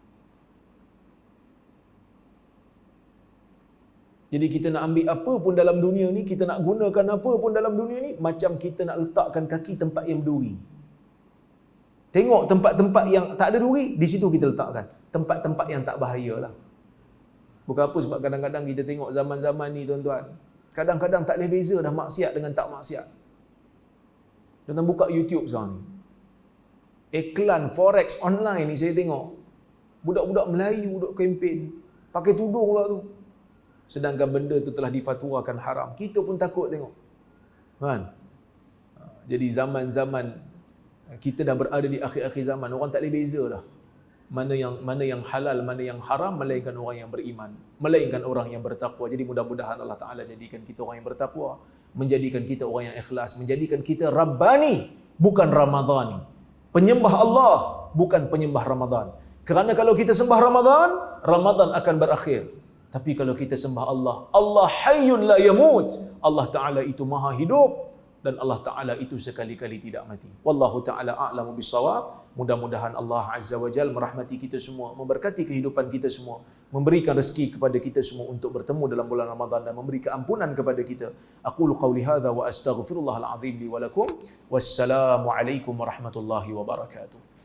Jadi kita nak ambil apa pun dalam dunia ni, kita nak gunakan apa pun dalam dunia ni, macam kita nak letakkan kaki tempat yang berduri. Tengok tempat-tempat yang tak ada duri, di situ kita letakkan. Tempat-tempat yang tak bahaya lah. Bukan apa, sebab kadang-kadang kita tengok zaman-zaman ni tuan-tuan, kadang-kadang tak boleh beza dah maksiat dengan tak maksiat. Tuan-tuan buka YouTube sekarang ni, iklan forex online ni saya tengok, budak-budak Melayu duk kempen, pakai tudung lah tu. Sedangkan benda tu telah difatwakan haram. Kita pun takut tengok. Kan? Jadi zaman-zaman kita dah berada di akhir-akhir zaman, orang tak boleh beza dah. Mana yang halal, mana yang haram, melainkan orang yang beriman, melainkan orang yang bertakwa. Jadi mudah-mudahan Allah Ta'ala jadikan kita orang yang bertakwa, menjadikan kita orang yang ikhlas, menjadikan kita Rabbani, bukan Ramadhani. Penyembah Allah, bukan penyembah Ramadan. Kerana kalau kita sembah Ramadan, Ramadan akan berakhir. Tapi kalau kita sembah Allah, Allah hayyun la yamut. Allah Ta'ala itu maha hidup, dan Allah Ta'ala itu sekali-kali tidak mati. Wallahu Ta'ala a'lamu bissawab. Mudah-mudahan Allah Azza wa Jal merahmati kita semua, memberkati kehidupan kita semua, memberikan rezeki kepada kita semua untuk bertemu dalam bulan Ramadan dan memberi keampunan kepada kita. Aqulu qawli hadha wa astaghfirullahal azim li wa lakum. Wassalamu alaikum warahmatullahi wabarakatuh.